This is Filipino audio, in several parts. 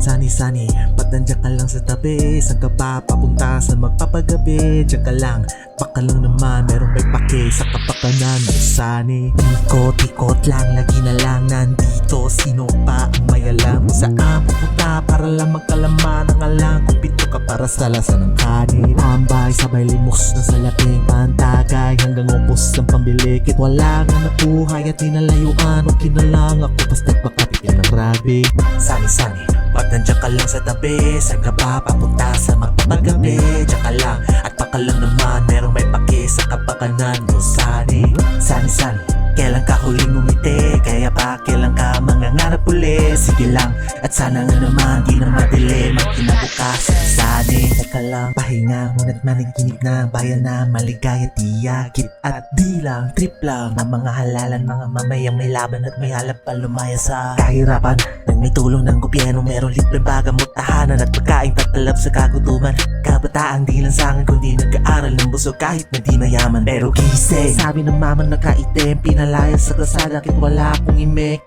Sani-sani, ba't nandiyan ka lang sa tabi? Saan ka ba papunta? Saan magpapagabi? Diyan ka lang, baka lang naman merong may pake sa kapakanan mo. Sani, ikot-ikot lang, lagi na lang nandito. Sino pa ang may alam kung saan pupunta? Para lang magkalaman ang alam kung pito ka para sa lasa ng kanin. Ambay, sabay limos na salaping pantagay hanggang upos ng pambilikit. Wala nga nabuhay at dinalayuan o kinalang ako basta't makapigyan ng rugby. Sani-sani, ba't nandiyan ka lang sa tabi? Saan ka ba papunta? Sa magpapagabi? Diyan ka lang at baka lang naman merong may pake sa kapakanan mo. Sani, sani-sani, kailan ka huling umiti? Kaya ba kailan ka mangangarap uli? Sige lang at sana nga naman di na madili magkinabukasan. Sani, teka lang, pahinga ngunit maniginig na bayan na maligaya tiyakit at di lang, trip lang ng mga halalan, mga mamayang may laban at may halap pa lumaya sa kahirapan. Nang may tulong ng gobyerno, merong libreng bagamot, tahanan at pagkain tatalab sa kagutuman. Kabataan di lang sangin kundi nag-aaral ng busog kahit na di mayaman pero gising. Sabi ng mamang nakaitim, pinalaya sa kalsada kahit wala akong imik.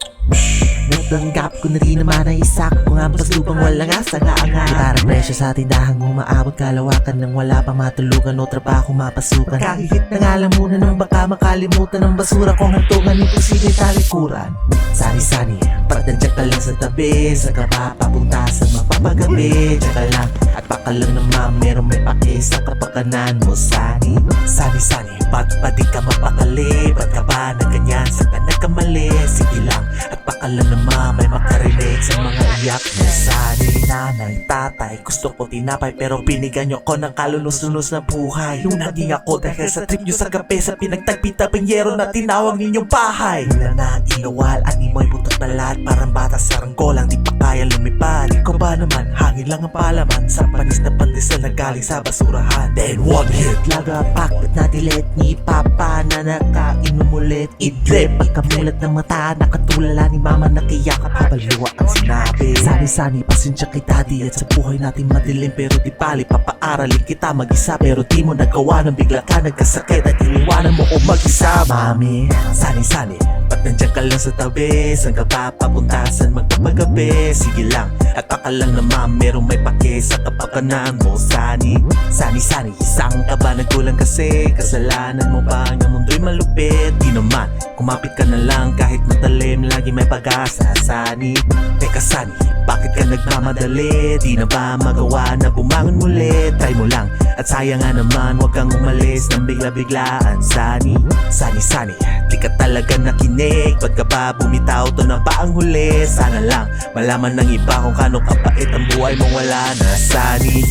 Natanggap ko na rin naman ang isa kung ang paslupang walang asa nga nga. Parang presyo sa tindahang umaabot kalawakan nang wala pang matulugan o trabaho mapasukan. Kahihit na nga lang muna nang baka makalimutan ng basura kung hantungan imposible talikuran. Sani-sani, ba't nandiyan ka lang sa tabi? Saan ka ba papunta? Sa magpapagabi? Diyan ka lang at baka lang naman merong may pake sa kapakanan mo. Sani, sani-sani, ba't pa di ka mapakali? Ba't ka ba na ganyan? Saan ka nagkamali? Sige lang at baka lang naman may makarinig sa mga iyak mo. Sani, nanay, tatay, gusto ko tinapay pero binigyan nyo ko ng kalulus-lunus na buhay. Nung naging ako dahil sa trip nyo sa gabi, sa pinagtagpi-tabing yero na tinawag ninyong bahay. Mula na ilawal, animoy butot balat, parang bata sa ranggolang di pa kaya lumipad. Ikaw ba naman, hangin lang ang palaman sa panis na pandesal na galing sa basurahan. Then one hit, lagapak, ba't na delete ni papa na nakainom ulit. Idlip, pagkamulat ng mata, nakatulala ni mama nakiyakap habang luwa ang sinabi. Sani-sani, pasensya kay daddy at sa buhay natin madilim pero di bali papaaralin kita mag-isa pero di mo nagawa nang bigla ka nagkasakit at iniwanan mo ko mag-isa. Mami, sani-sani, ba't nandiyan ka lang sa tabi? Saan ka ba papunta? Saan magpapagabi? Sige lang at baka lang naman merong may pake sa kapakanan mo. Sani, sani-sani, isang ka ba nagkulang kasi? Kasalanan mo ba ang mundo'y malupit? Di naman, kumapit ka na lang kahit matalim, lagi may pag-asa. Sani, teka Sani, bakit ka nagmamadali? Di na ba magawa na bumangon muli? Try mo lang at sayang nga naman, huwag kang umalis ng bigla-biglaan. Sani, sani-sani, di ka talaga nakinig. Ba't ka ba bumitaw? To na ba ang huli? Sana lang malaman ng iba kung kano kapait ang buhay mong wala na. Sani,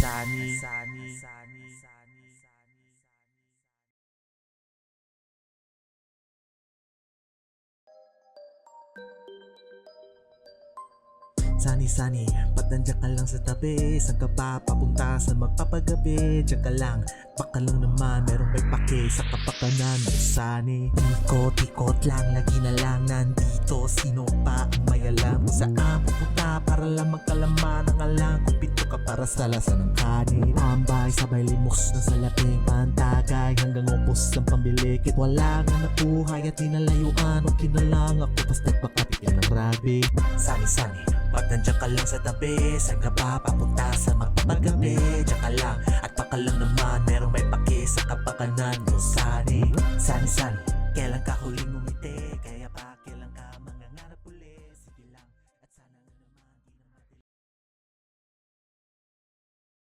sani-sani, ba't nandiyan ka lang sa tabi? Saan ka ba papunta? Sa magpapagabi? Diyan ka lang, baka lang naman merong may pake sa kapakanan mo. Sani, ikot-ikot lang, lagi na lang nandito. Sino pa ang may alam kung saan pupunta? Para lang magkalaman ang alam kung pito ka para sa lasa ng kanin. Ambay, sabay limos na salaping pantagay hanggang upos ng pambilikit. Wala nga nabuhay at dinalayuan o kinalang ako basta't makapigyan ng rugby. Sani-sani, ba't nandiyan ka lang sa tabi? Saan ka ba papunta? Sa magpapagabi? Diyan ka lang at baka lang naman merong may pake sa kapakanan mo. Sani, sani-sani, kailan ka huling umiti? Kaya